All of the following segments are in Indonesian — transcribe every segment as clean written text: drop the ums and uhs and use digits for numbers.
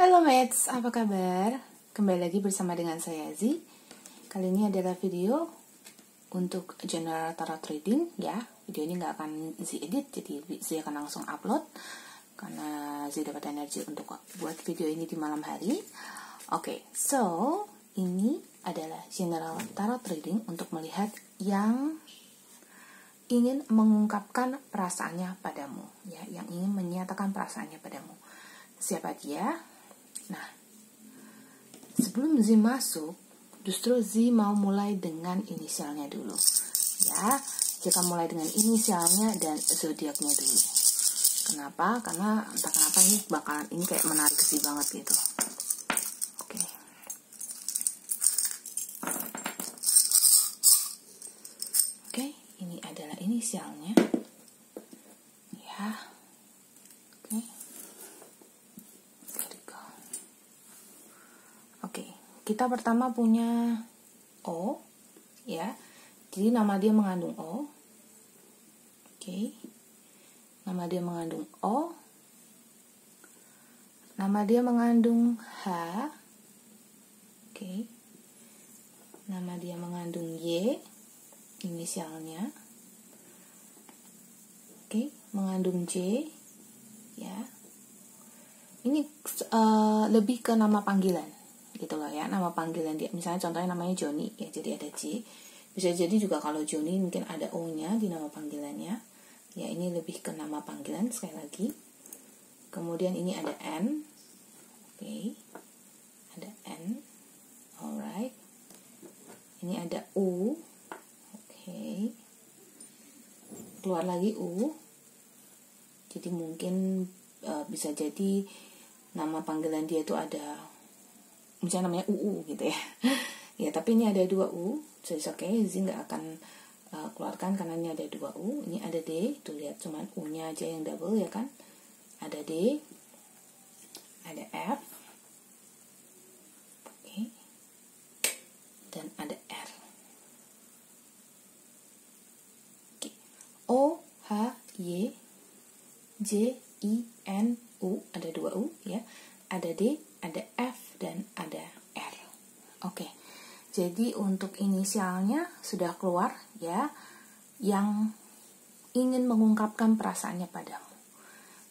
Halo mates, apa kabar? Kembali lagi bersama dengan saya Zi. Kali ini adalah video untuk general tarot reading ya. Video ini nggak akan Zi edit, jadi Zi akan langsung upload karena Zi dapat energi untuk buat video ini di malam hari. Oke, so ini adalah general tarot reading untuk melihat yang ingin mengungkapkan perasaannya padamu, ya, yang ingin menyatakan perasaannya padamu. Siapa dia? Nah, sebelum Z masuk, justru Z mau mulai dengan inisialnya dulu. Ya, kita mulai dengan inisialnya dan zodiaknya dulu. Kenapa? Karena entah kenapa ini kayak menarik sih banget gitu. Oke. Oke, ini adalah inisialnya. Ya. Oke. Oke, kita pertama punya O, ya. Jadi nama dia mengandung O. Oke. Nama dia mengandung O. Nama dia mengandung H. Oke. Nama dia mengandung Y, inisialnya. Oke, mengandung J, ya. Ini lebih ke nama panggilan. Gitu loh ya, nama panggilan dia, misalnya contohnya namanya Joni ya, jadi ada J. Bisa jadi juga kalau Joni mungkin ada O nya di nama panggilannya ya. Ini lebih ke nama panggilan sekali lagi. Kemudian ini ada N. Oke, ada N. Alright, ini ada U. Oke, keluar lagi U. Jadi mungkin bisa jadi nama panggilan dia itu ada, misalnya namanya UU gitu ya. Ya, tapi ini ada 2 U. So it's okay, Zi nggak akan keluarkan karena ini ada 2 U. Ini ada D. Tuh lihat, cuman U-nya aja yang double ya kan. Ada D. Ada F. Oke. Dan ada R. Oke. O, H, Y, J, I, N, U. Ada 2 U ya. Ada D, ada F, dan ada R. Oke, jadi untuk inisialnya sudah keluar ya, yang ingin mengungkapkan perasaannya padamu.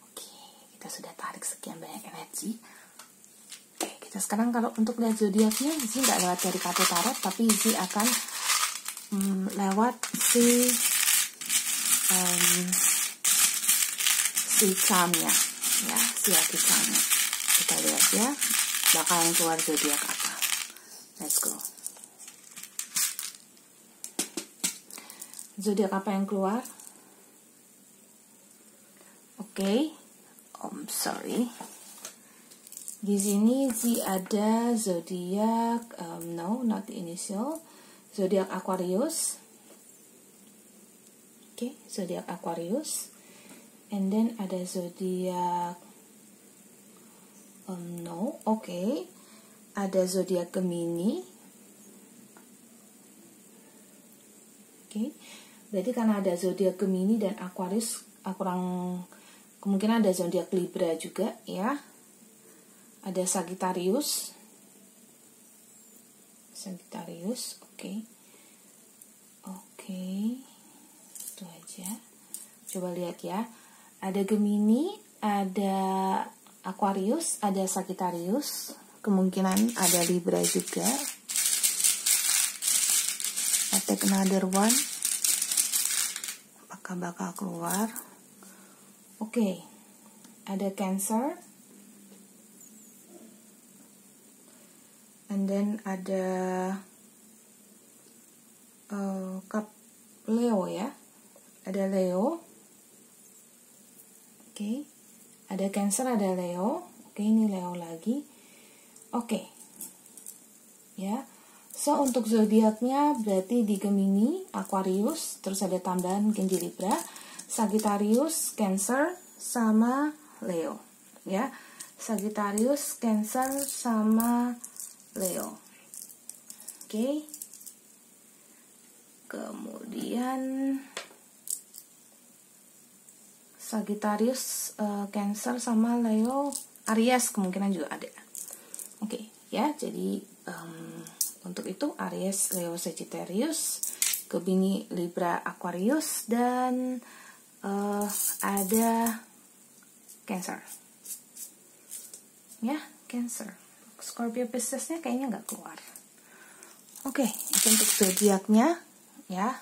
Oke, kita sudah tarik sekian banyak energi. Oke, kita sekarang kalau untuk lihat zodiaknya, Zi nggak lewat dari kartu tarot, tapi Zi akan lewat si charmnya ya, si lucky charmnya. Kita lihat ya, bakalan keluar zodiak apa. Let's go. Zodiak apa yang keluar? Oke. Sorry. Di sini ada zodiak no, not the initial. Zodiak Aquarius. Oke, zodiak Aquarius. And then ada zodiak no, oke. Ada zodiak Gemini. Oke. Berarti karena ada zodiak Gemini dan Aquarius, kemungkinan ada zodiak Libra juga ya. Ada Sagittarius. Oke. Oke. Itu aja. Coba lihat ya. Ada Gemini, ada Aquarius, ada Sagittarius, kemungkinan ada Libra juga. I take another one. Apakah bakal keluar? Oke, ada Cancer, and then ada Leo ya, ada Leo. Oke, ada Cancer, ada Leo. Oke, ini Leo lagi. Oke. Ya. So, untuk zodiaknya berarti di Gemini, Aquarius, terus ada tambahan mungkin di Libra, Sagittarius, Cancer, sama Leo. Ya. Sagittarius, Cancer, sama Leo. Oke. Kemudian Sagittarius, Cancer sama Leo, Aries kemungkinan juga ada. Oke, ya. Jadi untuk itu Aries, Leo, Sagittarius, Gemini, Libra, Aquarius, dan ada Cancer. Ya, Cancer. Scorpio, Piscesnya kayaknya nggak keluar. Oke, itu untuk zodiaknya, ya.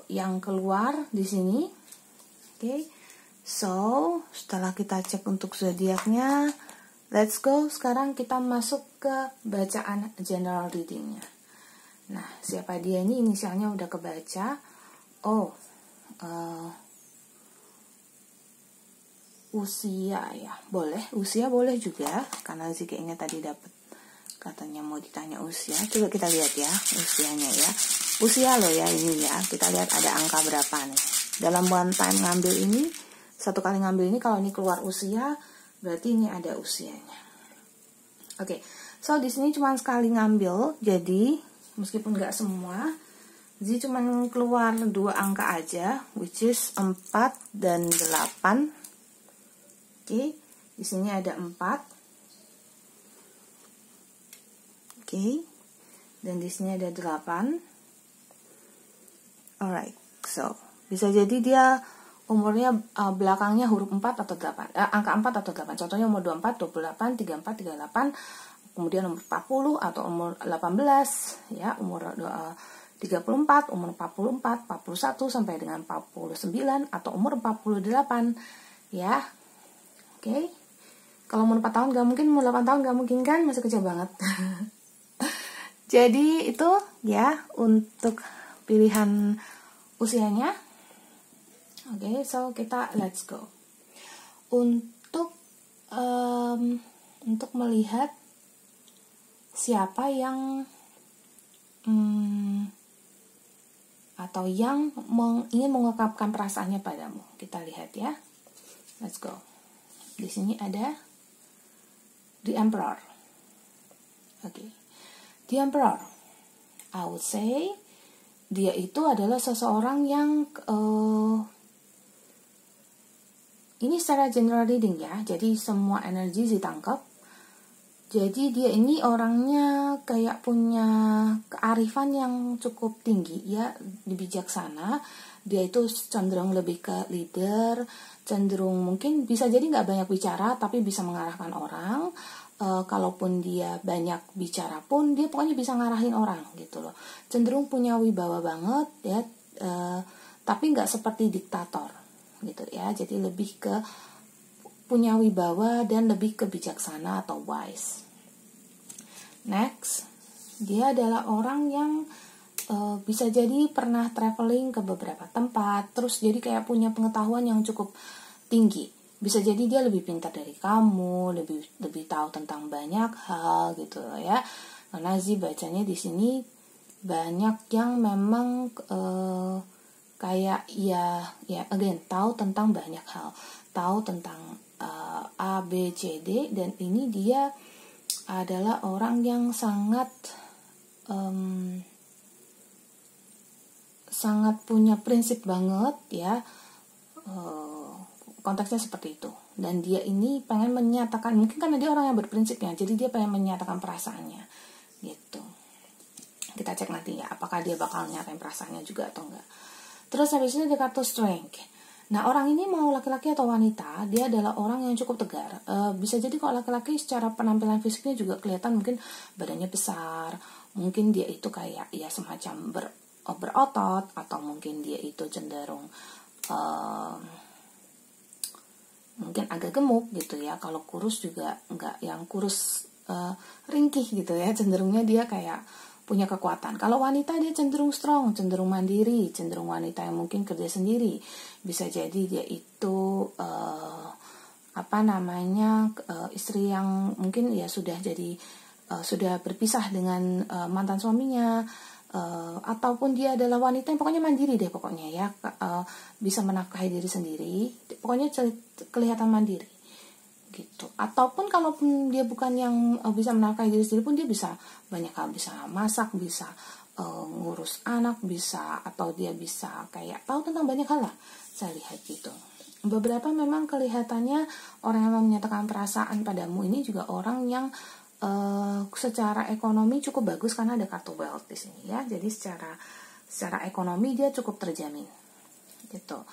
Yang keluar di sini. Oke. So, setelah kita cek untuk zodiaknya, let's go. Sekarang kita masuk ke bacaan general readingnya. Nah, siapa dia ini? Inisialnya udah kebaca. Usia ya, boleh. Usia boleh juga, karena sih kayaknya tadi dapat katanya mau ditanya usia. Coba kita lihat ya usianya ya. Usia lo ya ini ya. Kita lihat ada angka berapa nih. Dalam one time ngambil ini, satu kali ngambil ini, kalau ini keluar usia, berarti ini ada usianya. Oke, so di sini cuma sekali ngambil, jadi meskipun nggak semua, jadi cuma keluar 2 angka aja, which is 4 dan 8. Oke, di sini ada 4. Oke, dan di sini ada 8. Alright, so bisa jadi dia umurnya belakangnya huruf 4 atau 8, angka 4 atau 8. Contohnya umur 24, 28, 34, 38, kemudian umur 40 atau umur 18, ya, umur 34, umur 44, 41 sampai dengan 49 atau umur 48, ya. Oke. Kalau umur 4 tahun gak mungkin, umur 8 tahun gak mungkin kan, masih kecil banget. Jadi itu ya untuk pilihan usianya. Oke, so kita let's go. Untuk melihat siapa yang atau yang ingin mengungkapkan perasaannya padamu. Kita lihat ya. Let's go. Di sini ada The Emperor. Oke. The Emperor. I would say dia itu adalah seseorang yang ini secara general reading ya. Jadi semua energi ditangkap. Jadi dia ini orangnya kayak punya kearifan yang cukup tinggi ya, bijaksana. Dia itu cenderung lebih ke leader, cenderung mungkin bisa jadi nggak banyak bicara tapi bisa mengarahkan orang. Kalaupun dia banyak bicara pun dia pokoknya bisa ngarahin orang gitu loh. Cenderung punya wibawa banget ya, tapi nggak seperti diktator gitu ya. Jadi lebih ke punya wibawa dan lebih ke bijaksana atau wise. Next, dia adalah orang yang bisa jadi pernah traveling ke beberapa tempat, terus jadi kayak punya pengetahuan yang cukup tinggi. Bisa jadi dia lebih pintar dari kamu, lebih tahu tentang banyak hal gitu ya. Karena Zi bacanya di sini banyak yang memang kayak ya again tahu tentang banyak hal, tahu tentang A, B, C, D, dan ini dia adalah orang yang sangat punya prinsip banget ya, konteksnya seperti itu. Dan dia ini pengen menyatakan, mungkin karena dia orang yang berprinsip ya, jadi dia pengen menyatakan perasaannya gitu. Kita cek nanti ya apakah dia bakal nyatain perasaannya juga atau enggak. Terus habis itu ada kartu Strength. Nah, orang ini mau laki-laki atau wanita, dia adalah orang yang cukup tegar. Bisa jadi kalau laki-laki secara penampilan fisiknya juga kelihatan mungkin badannya besar, mungkin dia itu kayak ya semacam berotot, atau mungkin dia itu cenderung mungkin agak gemuk gitu ya. Kalau kurus juga enggak yang kurus ringkih gitu ya, cenderungnya dia kayak punya kekuatan. Kalau wanita dia cenderung strong, cenderung mandiri, cenderung wanita yang mungkin kerja sendiri. Bisa jadi dia itu istri yang mungkin ya sudah berpisah dengan mantan suaminya, ataupun dia adalah wanita yang pokoknya mandiri deh pokoknya ya, bisa menafkahi diri sendiri, pokoknya kelihatan mandiri gitu. Ataupun kalaupun dia bukan yang bisa menafkahi diri sendiri pun dia bisa banyak hal, bisa masak, bisa ngurus anak, bisa, atau dia bisa kayak tahu tentang banyak hal lah, saya lihat gitu. beberapa memang kelihatannya orang yang menyatakan perasaan padamu ini juga orang yang secara ekonomi cukup bagus karena ada kartu wealth di sini ya. Jadi secara ekonomi dia cukup terjamin gitu.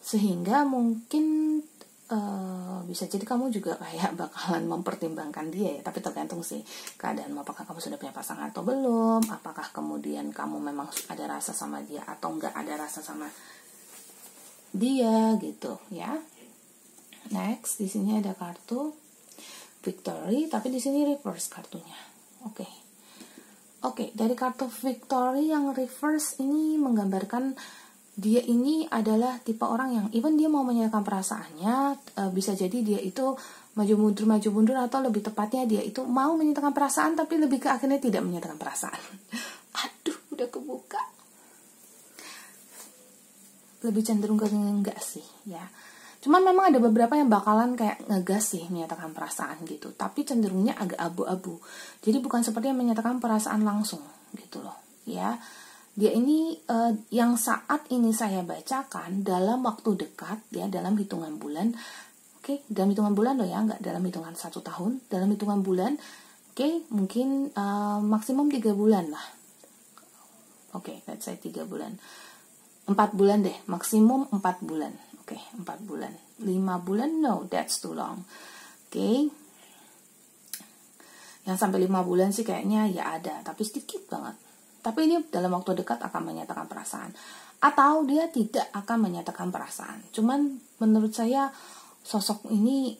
Sehingga mungkin bisa jadi kamu juga kayak bakalan mempertimbangkan dia ya, tapi tergantung sih keadaan, apakah kamu sudah punya pasangan atau belum, apakah kemudian kamu memang ada rasa sama dia atau enggak ada rasa sama dia gitu ya. Next, di sini ada kartu Victory, tapi di sini reverse kartunya. Oke, dari kartu Victory yang reverse ini menggambarkan dia ini adalah tipe orang yang even dia mau menyatakan perasaannya, bisa jadi dia itu maju mundur, atau lebih tepatnya dia itu mau menyatakan perasaan tapi lebih ke akhirnya tidak menyatakan perasaan. Aduh, udah kebuka. Lebih cenderung ke enggak sih ya. Cuman memang ada beberapa yang bakalan kayak ngegas sih menyatakan perasaan gitu, tapi cenderungnya agak abu-abu. Jadi bukan seperti yang menyatakan perasaan langsung gitu loh ya. Dia ini yang saat ini saya bacakan dalam waktu dekat ya, dalam hitungan bulan. Oke, dalam hitungan bulan loh ya, nggak dalam hitungan 1 tahun, dalam hitungan bulan. Oke, mungkin maksimum 3 bulan lah. Oke, let's say 3 bulan. 4 bulan deh, maksimum 4 bulan. Oke, 4 bulan. 5 bulan, no, that's too long. Oke. Yang sampai 5 bulan sih kayaknya ya ada, tapi sedikit banget. Tapi ini dalam waktu dekat akan menyatakan perasaan. Atau dia tidak akan menyatakan perasaan. Cuman menurut saya sosok ini,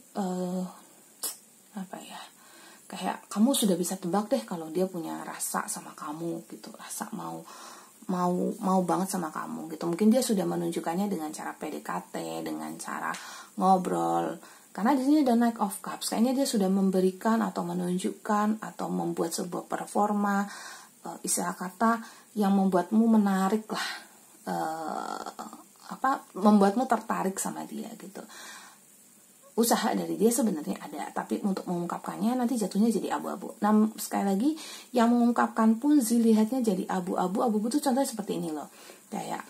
kayak kamu sudah bisa tebak deh kalau dia punya rasa sama kamu gitu. Rasa mau banget sama kamu gitu. Mungkin dia sudah menunjukkannya dengan cara PDKT, dengan cara ngobrol. Karena di sini ada Knight of Cups. Kayaknya dia sudah memberikan atau menunjukkan atau membuat sebuah performa, istilah kata yang membuatmu menarik lah, membuatmu tertarik sama dia gitu. Usaha dari dia sebenarnya ada, tapi untuk mengungkapkannya nanti jatuhnya jadi abu-abu. Nah, sekali lagi yang mengungkapkan pun lihatnya jadi abu-abu. Abu-abu itu contohnya seperti ini loh. Kayak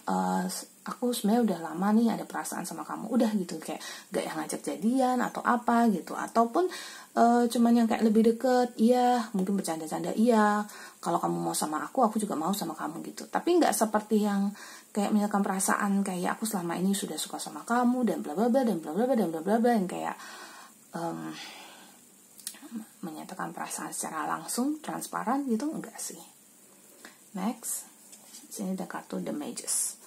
aku sebenarnya udah lama nih ada perasaan sama kamu, udah gitu, kayak gak yang ngajak jadian atau apa gitu, ataupun cuman yang kayak lebih deket, iya, mungkin bercanda-canda, iya, kalau kamu mau sama aku juga mau sama kamu gitu. Tapi nggak seperti yang kayak menyatakan perasaan kayak aku selama ini sudah suka sama kamu dan bla bla bla dan bla bla bla dan bla bla bla, yang kayak menyatakan perasaan secara langsung transparan gitu, enggak sih. Next, sini ada kartu The Mages.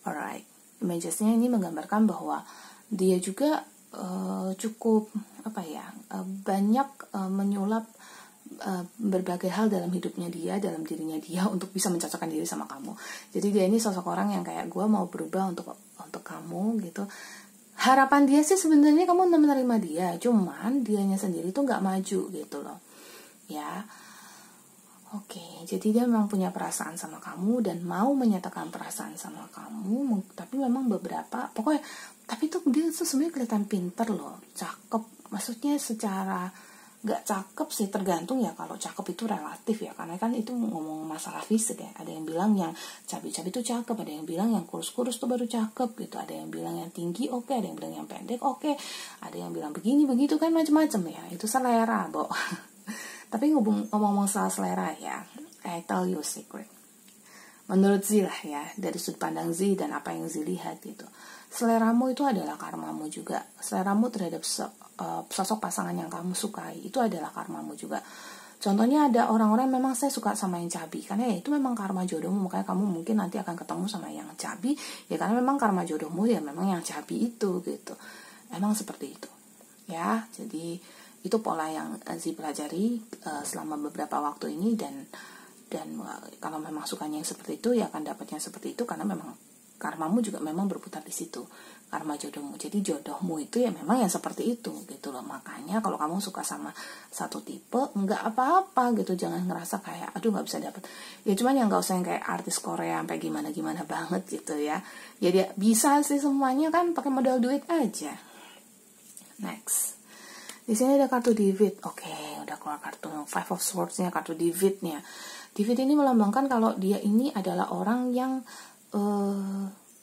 Alright, The Mages-nya ini menggambarkan bahwa dia juga cukup banyak menyulap berbagai hal dalam hidupnya dia, dalam dirinya dia untuk bisa mencocokkan diri sama kamu. Jadi dia ini sosok orang yang kayak gue mau berubah untuk kamu gitu. Harapan dia sih sebenarnya kamu menerima dia, cuman dianya sendiri tuh nggak maju gitu loh ya. Oke, jadi dia memang punya perasaan sama kamu dan mau menyatakan perasaan sama kamu, tapi memang beberapa, pokoknya, tapi tuh dia tuh sebenarnya kelihatan pinter loh, cakep. Maksudnya secara nggak cakep sih, tergantung ya, kalau cakep itu relatif ya, karena kan itu ngomong masalah fisik ya. Ada yang bilang yang cabi-cabi itu cakep, ada yang bilang yang kurus-kurus tuh baru cakep gitu, ada yang bilang yang tinggi oke, ada yang bilang yang pendek oke, ada yang bilang begini begitu, kan macam-macam ya, itu selera, Bo. Tapi ngomong-ngomong soal selera ya, I tell you a secret. Menurut Zi lah ya, dari sudut pandang Zi dan apa yang Zi lihat gitu, seleramu itu adalah karmamu juga. Seleramu terhadap sosok pasangan yang kamu sukai itu adalah karmamu juga. Contohnya ada orang-orang memang saya suka sama yang cabi, karena ya itu memang karma jodohmu, makanya kamu mungkin nanti akan ketemu sama yang cabi ya, karena memang karma jodohmu ya memang yang cabi itu gitu. Emang seperti itu ya. Jadi itu pola yang Zi pelajari selama beberapa waktu ini, dan kalau memang sukanya yang seperti itu ya akan dapatnya seperti itu, karena memang karmamu juga memang berputar di situ, karma jodohmu. Jadi jodohmu itu ya memang yang seperti itu gitu loh. Makanya kalau kamu suka sama satu tipe, nggak apa-apa gitu, jangan ngerasa kayak aduh nggak bisa dapet ya. Cuman yang nggak usah yang kayak artis Korea sampai gimana banget gitu ya. Jadi bisa sih semuanya kan pakai modal duit aja. Next, di sini ada kartu David. Oke, udah keluar kartu Five of Swords-nya, kartu David-nya. David ini melambangkan kalau dia ini adalah orang yang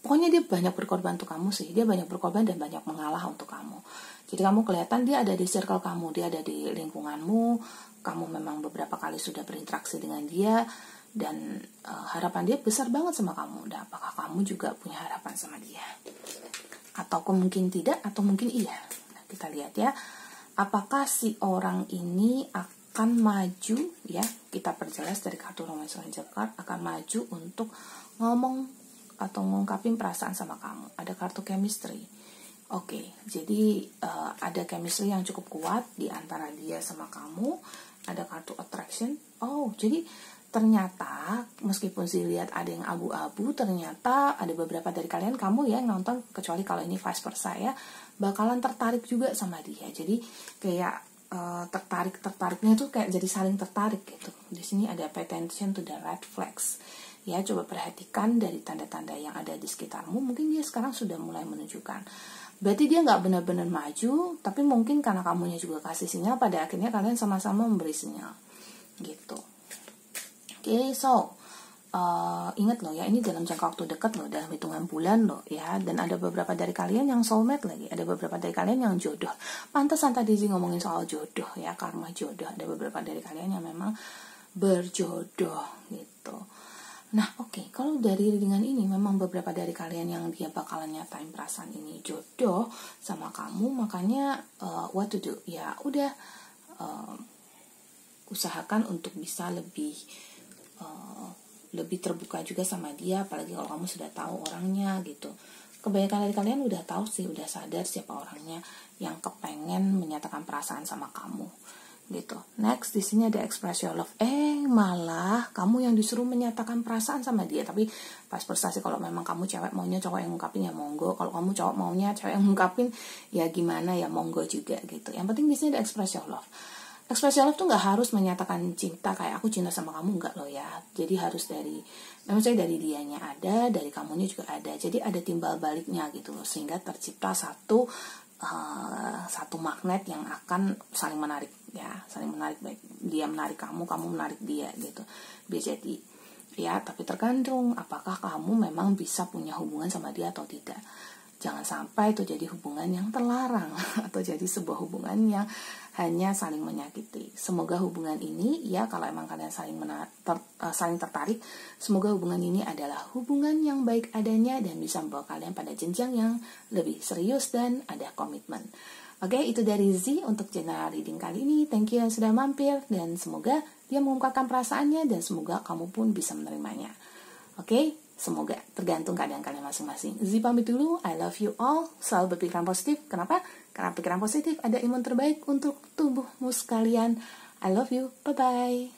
pokoknya dia banyak berkorban untuk kamu sih. Dia banyak berkorban dan banyak mengalah untuk kamu. Jadi kamu kelihatan dia ada di circle kamu, dia ada di lingkunganmu. Kamu memang beberapa kali sudah berinteraksi dengan dia, dan harapan dia besar banget sama kamu. Dan apakah kamu juga punya harapan sama dia? Atau mungkin tidak, atau mungkin iya. Nah, kita lihat ya, apakah si orang ini akan maju ya. Kita perjelas dari kartu Romance Angel Card, akan maju untuk ngomong atau ngungkapin perasaan sama kamu. Ada kartu chemistry. Oke, jadi ada chemistry yang cukup kuat di antara dia sama kamu. Ada kartu attraction. Oh, jadi ternyata meskipun sih lihat ada yang abu-abu, ternyata ada beberapa dari kalian, kamu ya yang nonton, kecuali kalau ini vice versa ya, bakalan tertarik juga sama dia. Jadi kayak tertariknya tuh kayak jadi saling tertarik gitu. Di sini ada pay attention to the red flags. Ya, coba perhatikan dari tanda-tanda yang ada di sekitarmu. Mungkin dia sekarang sudah mulai menunjukkan. Berarti dia nggak benar-benar maju, tapi mungkin karena kamunya juga kasih sinyal, pada akhirnya kalian sama-sama memberi sinyal. Gitu. Oke, so ingat loh ya, ini dalam jangka waktu dekat loh, dalam hitungan bulan loh ya. Dan ada beberapa dari kalian yang soulmate lagi, ada beberapa dari kalian yang jodoh. Pantesan tadi sih ngomongin soal jodoh ya, karma jodoh. Ada beberapa dari kalian yang memang berjodoh gitu. Nah, oke, kalau dari readingan ini memang beberapa dari kalian yang dia bakalan nyatain perasaan ini jodoh sama kamu, makanya what to do? Ya udah, usahakan untuk bisa lebih terbuka juga sama dia, apalagi kalau kamu sudah tahu orangnya gitu. Kebanyakan dari kalian udah tahu sih, udah sadar siapa orangnya yang kepengen menyatakan perasaan sama kamu gitu. Next, di sini ada express your love. Malah kamu yang disuruh menyatakan perasaan sama dia. Tapi pas prestasi, kalau memang kamu cewek maunya cowok yang ngungkapin, ya monggo. Kalau kamu cowok maunya cewek yang ngungkapin, ya gimana, ya monggo juga gitu. Yang penting di sini ada express your love. Express your love tuh nggak harus menyatakan cinta kayak aku cinta sama kamu, nggak loh ya. Jadi harus maksudnya dari dianya ada, dari kamunya juga ada. Jadi ada timbal baliknya gitu loh, sehingga tercipta satu magnet yang akan saling menarik ya, saling menarik, baik dia menarik kamu menarik dia gitu. Bisa jadi ya, tapi tergantung apakah kamu memang bisa punya hubungan sama dia atau tidak. Jangan sampai itu jadi hubungan yang terlarang atau jadi sebuah hubungan yang hanya saling menyakiti. Semoga hubungan ini ya, kalau emang kalian saling tertarik, semoga hubungan ini adalah hubungan yang baik adanya dan bisa membawa kalian pada jenjang yang lebih serius dan ada komitmen. Oke, itu dari Z untuk general reading kali ini. Thank you yang sudah mampir, dan semoga dia mengungkapkan perasaannya dan semoga kamu pun bisa menerimanya. Oke, semoga, tergantung keadaan kalian masing-masing. Z pamit dulu, I love you all. Selalu berpikiran positif. Kenapa? Karena pikiran positif ada imun terbaik untuk tubuhmu sekalian. I love you, bye-bye.